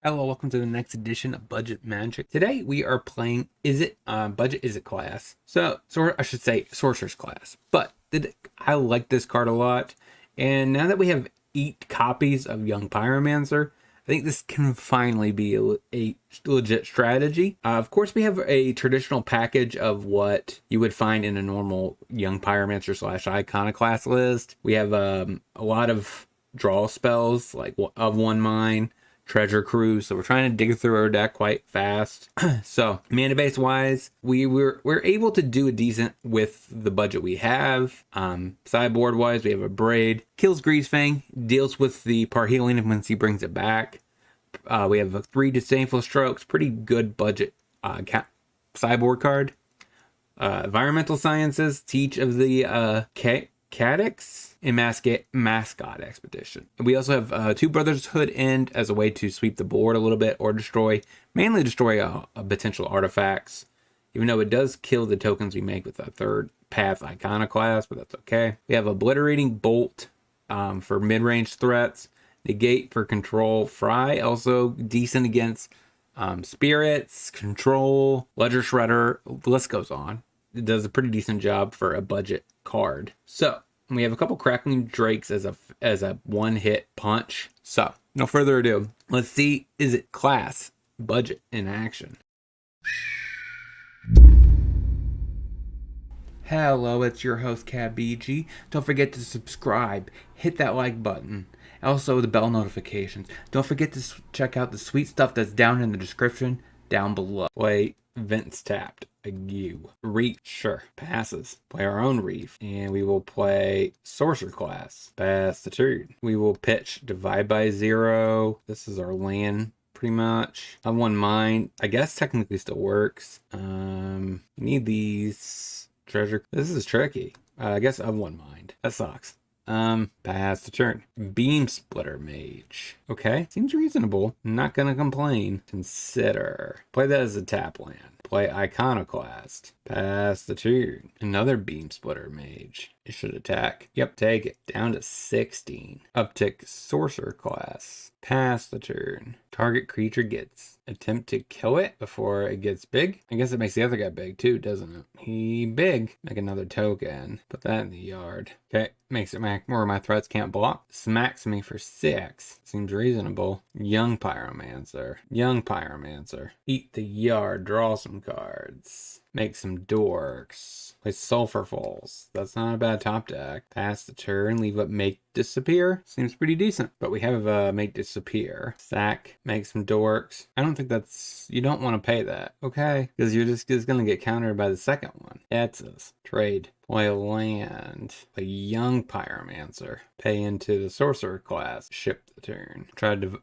Hello, welcome to the next edition of Budget Magic. Today we are playing Izzet, Budget Izzet class. I should say Sorcerer's class. But I like this card a lot. And now that we have 8 copies of Young Pyromancer, I think this can finally be a legit strategy. Of course, we have a traditional package of what you would find in a normal Young Pyromancer / Iconoclast list. We have a lot of draw spells, like of one mine, treasure cruise, so we're trying to dig through our deck quite fast. So mana base wise, we're able to do a decent with the budget we have. Sideboard wise, we have a Braid, kills Greasefang, deals with the Parhealing once he brings it back. We have a 3 Disdainful Strokes, pretty good budget sideboard card. Environmental Sciences, teach of the Cadix and Mascot Expedition. We also have Two Brothers Hood End as a way to sweep the board a little bit or mainly destroy potential artifacts, even though it does kill the tokens we make with a third path Iconoclast, but that's okay. We have Obliterating Bolt for mid-range threats, Negate for control, Fry also decent against spirits, control, Ledger Shredder, the list goes on. It does a pretty decent job for a budget card. So we have a couple Crackling Drakes as a one-hit punch. So no further ado, let's see, Izzet class budget in action. Hello, it's your host KebbieG. Don't forget to subscribe, hit that like button, also the bell notifications. Don't forget to check out the sweet stuff that's down in the description down below. Play Vents tapped. Reef, sure, passes. Play our own Reef, and we will play Sorcerer class. Pass the turn. We will pitch Divide by Zero. This is our land, pretty much. I have one mine. I guess technically still works. Need these treasure. This is tricky. I guess I have one mind. That sucks. Pass the turn. Beam Splitter Mage. Okay, seems reasonable. Not gonna complain. Consider. Play that as a tap land. Play Iconoclast. Pass the turn. Another Beam Splitter Mage. It should attack. Yep, take it. Down to 16. Uptick Sorcerer class. Pass the turn. Target creature gets. Attempt to kill it before it gets big. I guess it makes the other guy big too, doesn't it? He big. Make another token. Put that in the yard. Okay, makes it more of my threats can't block. Smacks me for 6. Seems reasonable. Young Pyromancer. Young Pyromancer. Eat the yard. Draw some cards. Make some dorks. Play Sulfur Falls. That's not a bad top deck. Pass the turn. Leave up Make Disappear. Seems pretty decent. But we have Make Disappear. Sack. Make some dorks. I don't think that's... You don't want to pay that. Okay. Because you're just going to get countered by the second one. That's us. Trade. Play a land. Play Young Pyromancer. Pay into the Sorcerer class. Ship the turn. Try to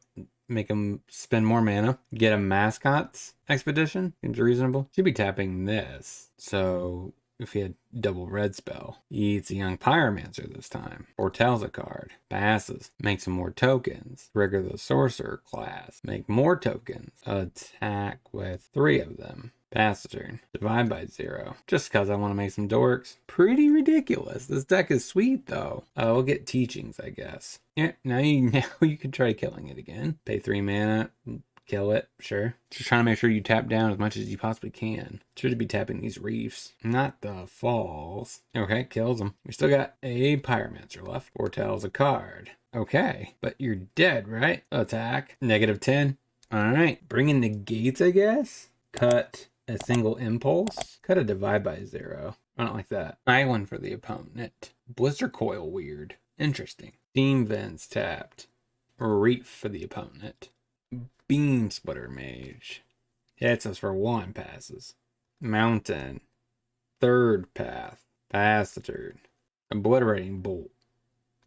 make him spend more mana. Get a Mascot's Expedition. Seems reasonable. Should be tapping this. So if he had double red spell, he eats a Young Pyromancer this time. Foretells a card. Passes. Make some more tokens. Trigger the Sorcerer class. Make more tokens. Attack with 3 of them. Pass the turn. Divide by 0. Just because I want to make some dorks. Pretty ridiculous. This deck is sweet though. We'll get teachings, I guess. Yeah, now you can try killing it again. Pay 3 mana. Kill it, sure. Just trying to make sure you tap down as much as you possibly can. Should be tapping these reefs, not the falls. Okay, kills them. We still got a Pyromancer left. Foretells a card. Okay, but you're dead, right? Attack. -10. All right, bring in negates, I guess. Cut a single impulse. Cut a Divide by 0. I don't like that. Island for the opponent. Blister Coil weird. Interesting. Steam Vents tapped. Reef for the opponent. Beam Splitter Mage. Hits us for 1, passes. Mountain. Third path. Pass the turn. Obliterating Bolt.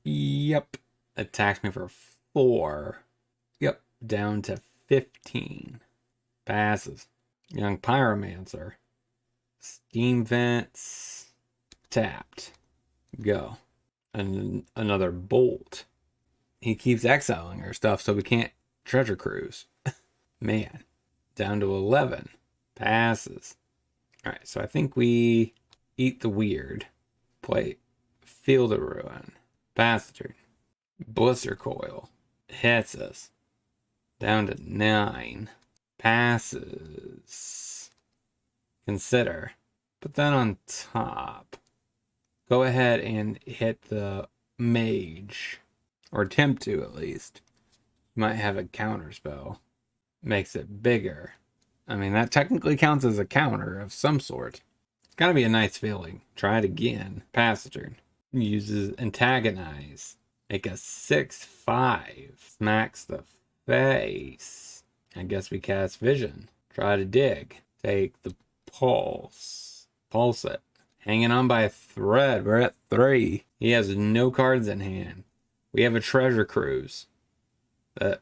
Yep. Attacks me for 4. Yep. Down to 15. Passes. Young Pyromancer. Steam Vents. Tapped. Go. And another Bolt. He keeps exiling our stuff so we can't treasure cruise. Man. Down to 11. Passes. Alright, so I think we eat the weird. Play Field of Ruin. Pass the turn. Blister Coil. Hits us. Down to 9. Passes. Consider. Put that on top. Go ahead and hit the mage. Or attempt to, at least. You might have a counter spell. Makes it bigger. I mean, that technically counts as a counter of some sort. It's gotta be a nice feeling. Try it again. Pass the turn. Uses antagonize. Make a 6/5. Smacks the face. I guess we cast vision. Try to dig. Take the pulse. Pulse it. Hanging on by a thread. We're at 3. He has no cards in hand. We have a treasure cruise that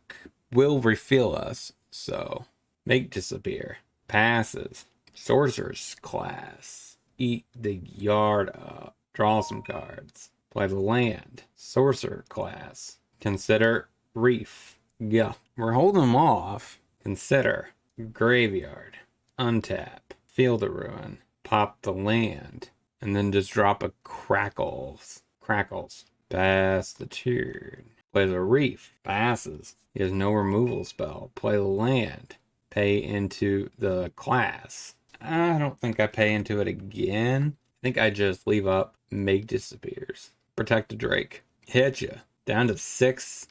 will refill us. So, make disappear. Passes. Sorcerer's class. Eat the yard up. Draw some cards. Play the land. Sorcerer class. Consider reef. Yeah. We're holding them off. Consider graveyard. Untap. Field of ruin. Pop the land. And then just drop a crackles. Crackles. Pass the turn. Play the reef. Passes. He has no removal spell. Play the land. Pay into the class. I don't think I pay into it again. I think I just leave up. Make disappears. Protect a Drake. Hit ya. Down to 6.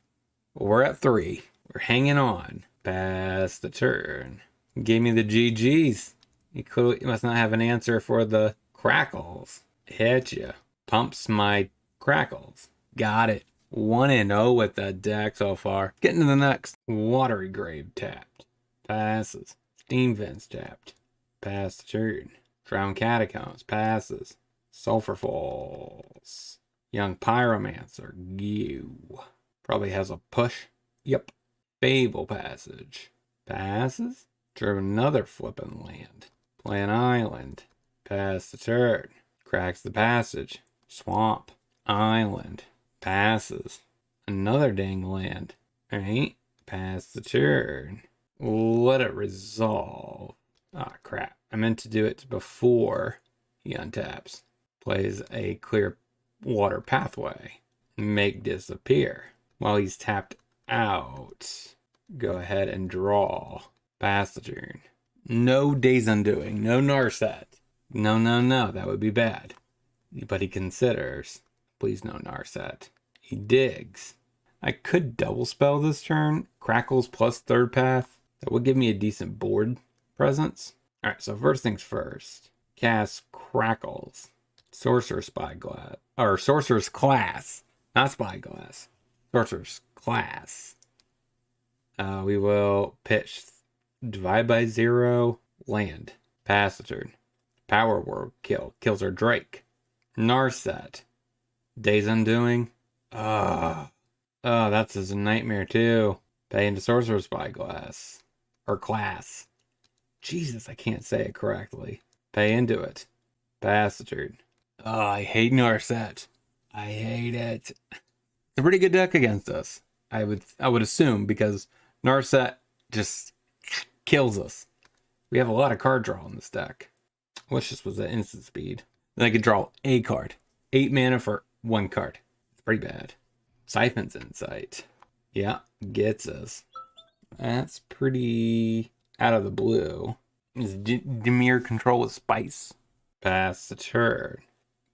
We're at 3. We're hanging on. Pass the turn. Gave me the GGs. He clearly must not have an answer for the crackles. Hit ya. Pumps my crackles. Got it. 1-0 with that deck so far. Getting to the next. Watery Grave tapped. Passes. Steam Vents tapped. Pass the turn. Drown Catacombs. Passes. Sulfur Falls. Young Pyromancer. You. Probably has a push. Yep. Fable Passage. Passes. Drew another flippin' land. Play an island. Pass the turn. Cracks the passage. Swamp. Island. Passes. Another dang land. Alright. Pass the turn. Let it resolve. Ah, crap. I meant to do it before he untaps. Plays a clear water pathway. Make disappear. While he's tapped out, go ahead and draw. Pass the turn. No Days Undoing. No Narset. No, no, no. That would be bad. But he considers. Please no Narset. He digs. I could double spell this turn. Crackles plus third path. That would give me a decent board presence. Alright, so first things first. Cast Crackles. Sorcerer's Spyglass. Or Sorcerer's Class. Not Spyglass. Sorcerer's Class. We will pitch Divide by 0. Land. Pass the turn. Power Word kill. Kills our Drake. Narset. Days Undoing. Oh, that's a nightmare too. Pay into Sorcerer's Spyglass. Or Class. Jesus, I can't say it correctly. Pay into it. Pass the turn. Oh, I hate Narset. I hate it. It's a pretty good deck against us. I would assume, because Narset just kills us. We have a lot of card draw in this deck. Which just was at instant speed. Then I could draw a card. 8 mana for 1 card. It's pretty bad. Siphon's Insight. Yeah, gets us. That's pretty out of the blue. Is Dimir control with Spice? Pass the turn.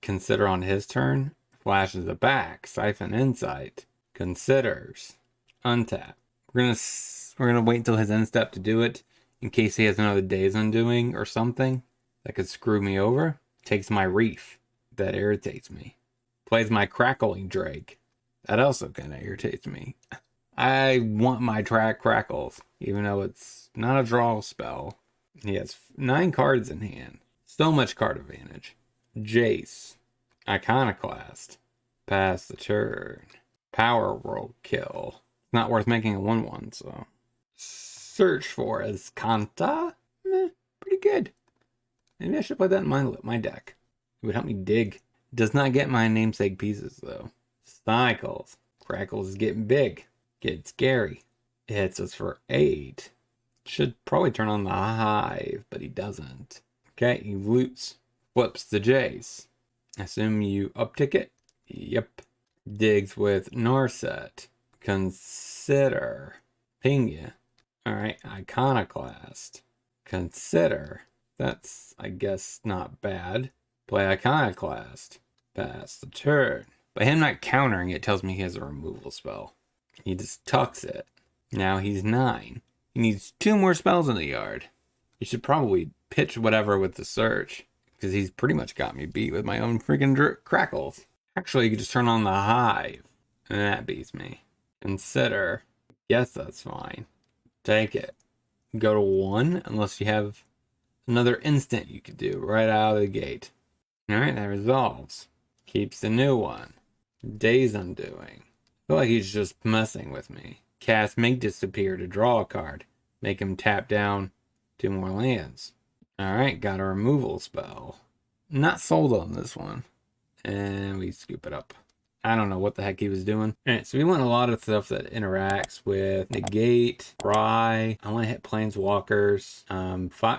Consider on his turn. Flashes it back. Siphon Insight. Considers. Untap. We're gonna wait until his end step to do it, in case he has another Days Undoing or something that could screw me over. Takes my Reef. That irritates me. Plays my Crackling Drake. That also kind of irritates me. I want my track Crackles, even though it's not a draw spell. He has 9 cards in hand. So much card advantage. Jace. Iconoclast. Pass the turn. Power World kill. Not worth making a 1/1, so. Search for Azcanta? Pretty good. Maybe I should play that in my deck. It would help me dig. Does not get my namesake pieces, though. Cycles. Crackles is getting big. Getting scary. It hits us for 8. Should probably turn on the Hive, but he doesn't. Okay, he loots. Flips the Jace. Assume you uptick it? Yep. Digs with Narset. Consider. Ping ya. Alright, Iconoclast. Consider. That's, I guess, not bad. Play Iconoclast. Pass the turn. By him not countering it tells me he has a removal spell. He just tucks it. Now he's 9. He needs 2 more spells in the yard. He should probably pitch whatever with the search, because he's pretty much got me beat with my own freaking crackles. Actually, you could just turn on the hive, and that beats me. Consider. Yes, that's fine. Take it. Go to 1, unless you have another instant you could do right out of the gate. Alright, that resolves. Keeps the new one. Days Undoing. I feel like he's just messing with me. Cast Make Disappear to draw a card. Make him tap down 2 more lands. Alright, got a removal spell. Not sold on this one. And we scoop it up. I don't know what the heck he was doing. Alright, so we want a lot of stuff that interacts with Negate, Pry. I want to hit Planeswalkers.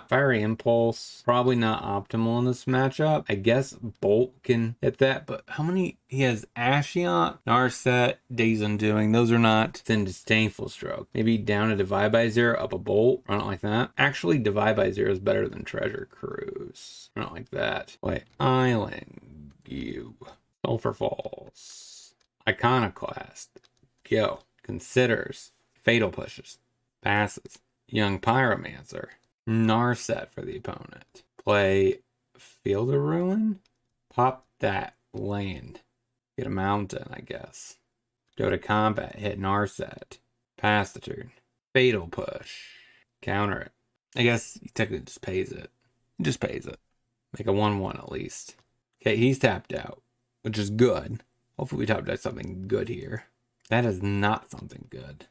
Fiery Impulse. Probably not optimal in this matchup. I guess Bolt can hit that, but how many? He has Ashiok, Narset, Days Undoing. Those are not then Disdainful Stroke. Maybe down a Divide by Zero, up a Bolt. I don't like that. Actually, Divide by Zero is better than Treasure Cruise. I don't like that. Wait, Island. You. Sulphur Falls. Iconoclast. Go. Considers. Fatal Pushes. Passes. Young Pyromancer. Narset for the opponent. Play Field of Ruin. Pop that land. Get a mountain, I guess. Go to combat. Hit Narset. Pass the turn. Fatal Push. Counter it. I guess he technically just pays it. He just pays it. Make a 1/1 at least. Okay, he's tapped out, which is good. Hopefully we tapped out something good here. That is not something good.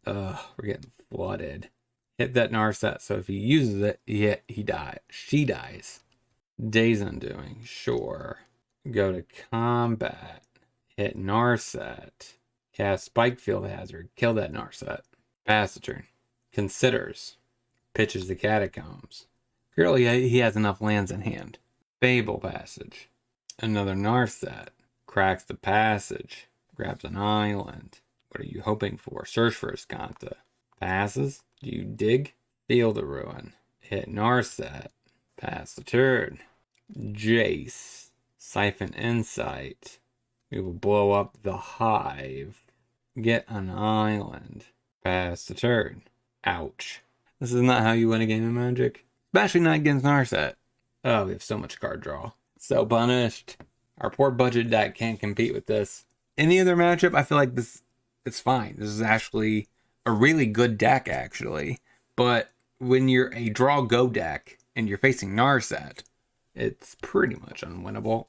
Ugh, we're getting flooded. Hit that Narset, so if he uses it, he dies. She dies. Days Undoing, sure. Go to combat. Hit Narset. Cast Spikefield Hazard. Kill that Narset. Pass the turn. Considers. Pitches the Catacombs. Clearly he has enough lands in hand. Fable Passage. Another Narset. Cracks the Passage. Grabs an island. What are you hoping for? Search for Escanta. Passes. Do you dig? Field of Ruin. Hit Narset. Pass the turn. Jace. Siphon Insight. We will blow up the hive. Get an island. Pass the turn. Ouch. This is not how you win a game of Magic. Especially not against Narset. Oh, we have so much card draw. So punished. Our poor budget deck can't compete with this. Any other matchup, I feel like it's fine. This is actually a really good deck, actually. But when you're a draw go deck and you're facing Narset, it's pretty much unwinnable.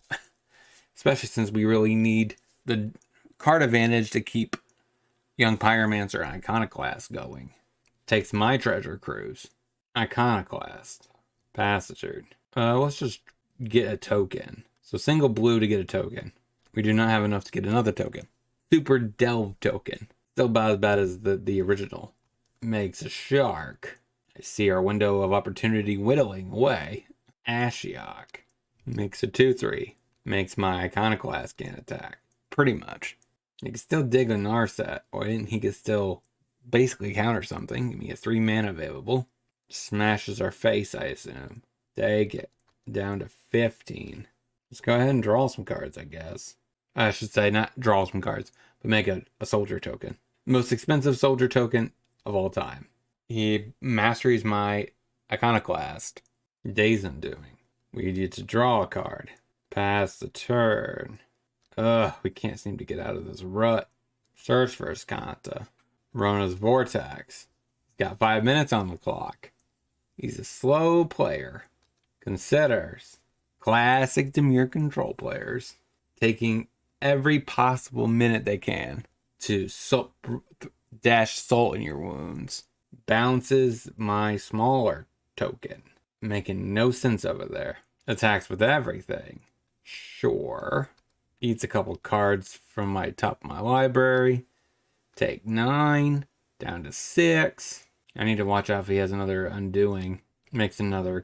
Especially since we really need the card advantage to keep Young Pyromancer and Iconoclast going. Takes my Treasure Cruise. Iconoclast. Pass the turn. Let's just get a token. So single blue to get a token. We do not have enough to get another token. Super Delve token. Still about as bad as the original. Makes a shark. I see our window of opportunity whittling away. Ashiok. Makes a 2/3. Makes my Iconoclast can't attack. Pretty much. He can still dig a Narset, or he can still basically counter something. Give me a 3 mana available. Smashes our face, I assume. Take it. Down to 15. Let's go ahead and draw some cards, I guess. I should say not draw some cards, but make a soldier token. Most expensive soldier token of all time. He masteries my Iconoclast. Days Undoing. We need to draw a card. Pass the turn. We can't seem to get out of this rut. Search for Escanta. Rona's Vortex. He's got 5 minutes on the clock. He's a slow player. Considers. Classic Demure control players. Taking every possible minute they can to dash salt in your wounds. Bounces my smaller token. Making no sense over there. Attacks with everything. Sure. Eats a couple cards from my top of my library. Take 9. Down to 6. I need to watch out if he has another Undoing. Makes another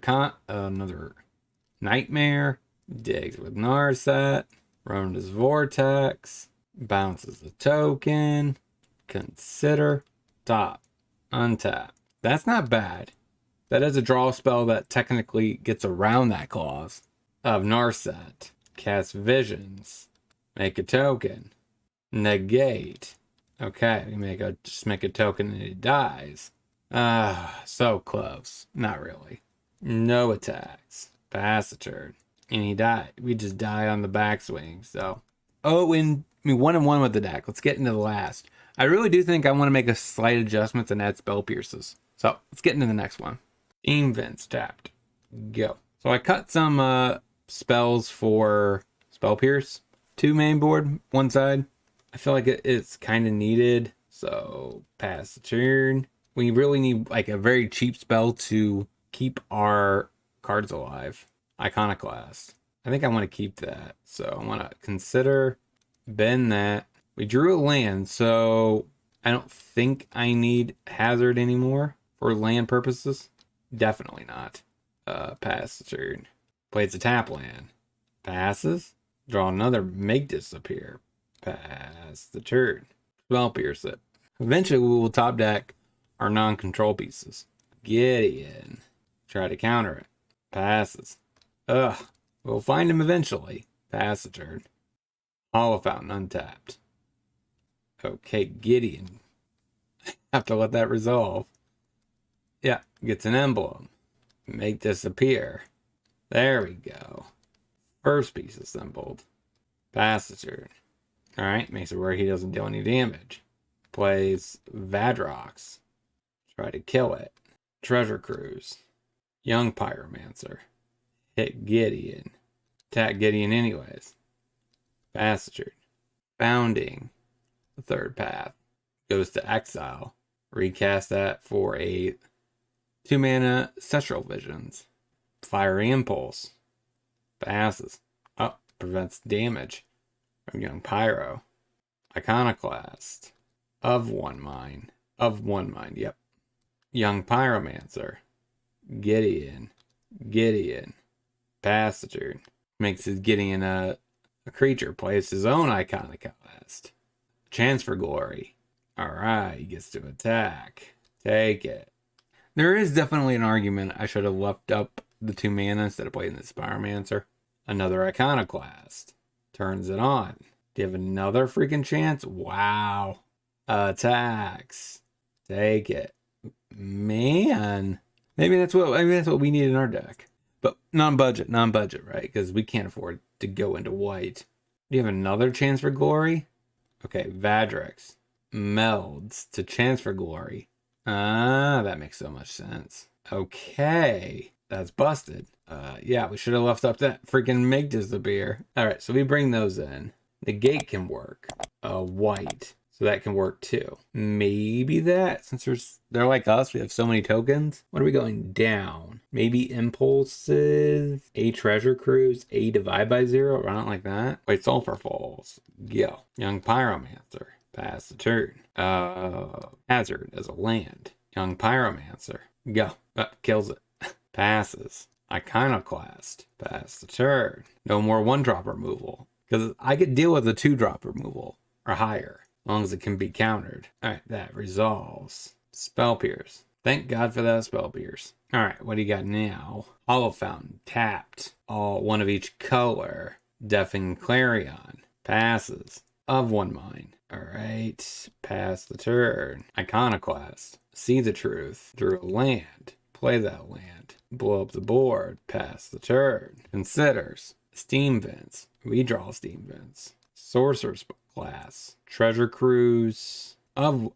Nightmare. Digs with Narset. Rona's Vortex. Bounces the token. Consider. Top. Untap. That's not bad. That is a draw spell that technically gets around that clause. Of Narset. Cast Visions. Make a token. Negate. Okay, we just make a token and it dies. So close. Not really. No attacks. Pass the turn. And he died. We just die on the backswing. So, and I mean 1-1 with the deck. Let's get into the last. I really do think I want to make a slight adjustments and add spell pierces. So let's get into the next one. Steam Vents tapped. Go. So I cut some spells for spell pierce. 2 main board, 1 side. I feel like it's kind of needed. So pass the turn. We really need like a very cheap spell to keep our cards alive. Iconoclast. I think I want to keep that. So I want to consider bend that. We drew a land, so I don't think I need Hazard anymore for land purposes. Definitely not. Pass the turn. Plays a tap land. Passes. Draw another, make disappear. Pass the turn. Spell pierce it. Eventually we will top deck our non-control pieces. Gideon. Try to counter it. Passes. We'll find him eventually. Pass the turn. Hollow Fountain untapped. Okay, Gideon. Have to let that resolve. Yeah, gets an emblem. Make disappear. There we go. First piece assembled. Pass the turn. Alright, makes it where he doesn't deal any damage. Plays Vadrox. Try to kill it. Treasure Cruise. Young Pyromancer. Hit Gideon. Attack Gideon anyways. Pass the turn. Bounding. The third path. Goes to exile. Recast that for a 2-mana Central Visions. Fiery Impulse. Passes. Prevents damage from Young Pyro. Iconoclast. Of 1 mind. Yep. Young Pyromancer. Gideon. Pass the turn. Makes his Gideon a creature. Plays his own Iconoclast. Chance for Glory. Alright, he gets to attack. Take it. There is definitely an argument I should have left up the 2 mana instead of playing this Pyromancer. Another Iconoclast. Turns it on. Do you have another freaking chance? Wow. Attacks. Take it. Man. Maybe that's what we need in our deck. But non-budget, right? Because we can't afford to go into white. Do you have another Chance for Glory? Okay, Vadrix. Melds to Chance for Glory. That makes so much sense. Okay. That's busted. Yeah, we should have left up that freaking make disappear. Alright, so we bring those in. Negate can work. White. So that can work too. Maybe that, since they're like us, we have so many tokens. What are we going down? Maybe Impulses, a Treasure Cruise, a Divide by 0, run it like that. Wait, Sulfur Falls. Go. Young Pyromancer. Pass the turn. Hazard as a land. Young Pyromancer. Go. Kills it. Passes. Iconoclast. Pass the turn. No more 1-drop removal. Because I could deal with a 2-drop removal. Or higher. As long as it can be countered. Alright, that resolves. Spell Pierce. Thank God for that Spell Pierce. Alright, what do you got now? Hollow Fountain. Tapped. All 1 of each color. Deafening Clarion. Passes. Of 1 mind. Alright. Pass the turn. Iconoclast. See the truth. Drew a land. Play that land. Blow up the board. Pass the turn. Considers. Steam Vents. Redraw Steam Vents. Sorcerer's Class. Treasure Cruise. Of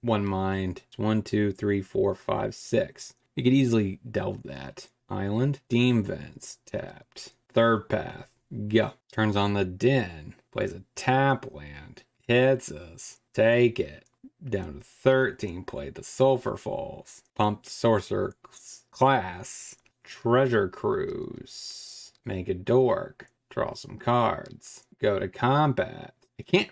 1 mind. It's 1, 2, 3, 4, 5, 6. You could easily delve that. Island. Steam Vents. Tapped. Third path. Go. Turns on the Den. Plays a tap land. Hits us. Take it. Down to 13. Play the Sulfur Falls. Pump Sorcerer Class. Treasure Cruise. Make a dork. Draw some cards. Go to combat.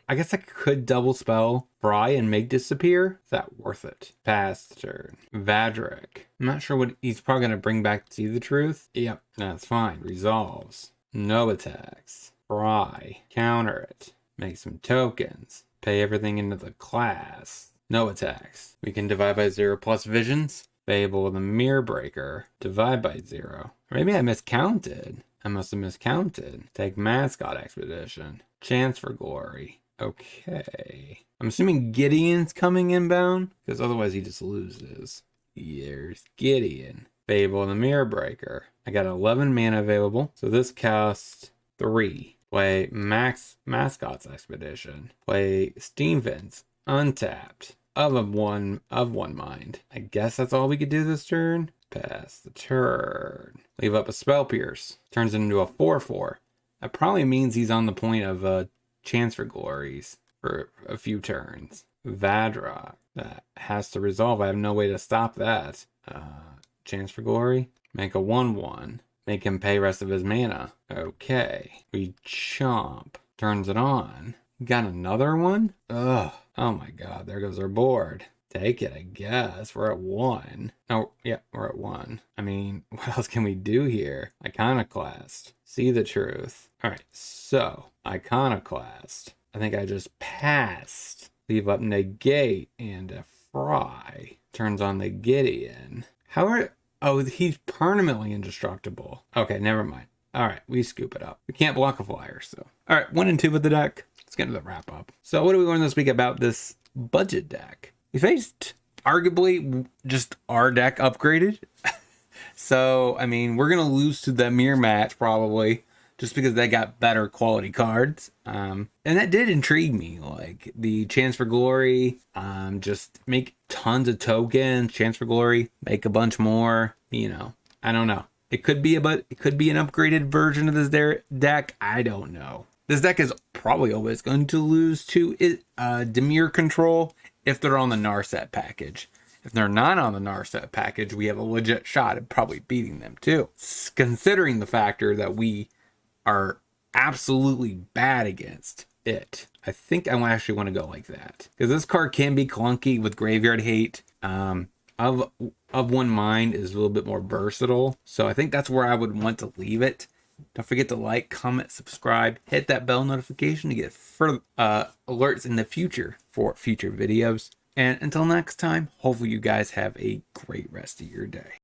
I guess I could double spell Fry and make disappear. Is that worth it? Pass the turn. Vadric. I'm not sure what he's probably going to bring back to see the truth. Yep, that's fine. Resolves. No attacks. Fry. Counter it. Make some tokens. Pay everything into the class. No attacks. We can divide by 0 plus visions. Fable the Mirror Breaker. Divide by 0. Or maybe I miscounted. I must have miscounted. Take Mascot Expedition. Chance for Glory. Okay. I'm assuming Gideon's coming inbound, because otherwise he just loses. Here's Gideon. Fable the Mirror Breaker. I got 11 mana available, so this costs 3. Play Mascot's Expedition. Play Steam Vents. Untapped. Of one mind. I guess that's all we could do this turn. Pass the turn. Leave up a Spell Pierce. Turns it into a 4/4. That probably means he's on the point of Chance for Glories for a few turns. Vadrock. That has to resolve. I have no way to stop that. Chance for Glory. Make a 1/1. Make him pay rest of his mana. Okay. We chomp. Turns it on. Got another one? Ugh. Oh my god, there goes our board. Take it, I guess. We're at 1. Oh, yeah, we're at 1. I mean, what else can we do here? Iconoclast. See the truth. Alright, so, Iconoclast. I think I just passed. Leave up Negate and a Fry. Turns on the Gideon. How are... Oh, he's permanently indestructible. Okay, never mind. Alright, we scoop it up. We can't block a flyer, so. Alright, 1 and 2 with the deck. Let's get into the wrap up. So what do we learn this week about this budget deck? We faced arguably just our deck upgraded. So, I mean, we're going to lose to the mirror match probably just because they got better quality cards. And that did intrigue me. Like the Chance for Glory, just make tons of tokens, Chance for Glory, make a bunch more, you know, I don't know. It could be an upgraded version of this deck. I don't know. This deck is probably always going to lose to Dimir Control if they're on the Narset package. If they're not on the Narset package, we have a legit shot at probably beating them too. Considering the factor that we are absolutely bad against it. I think I actually want to go like that. Because this card can be clunky with Graveyard Hate. Of One Mind is a little bit more versatile. So I think that's where I would want to leave it. Don't forget to like, comment, subscribe, hit that bell notification to get further alerts in the future for future videos. And until next time, hopefully you guys have a great rest of your day.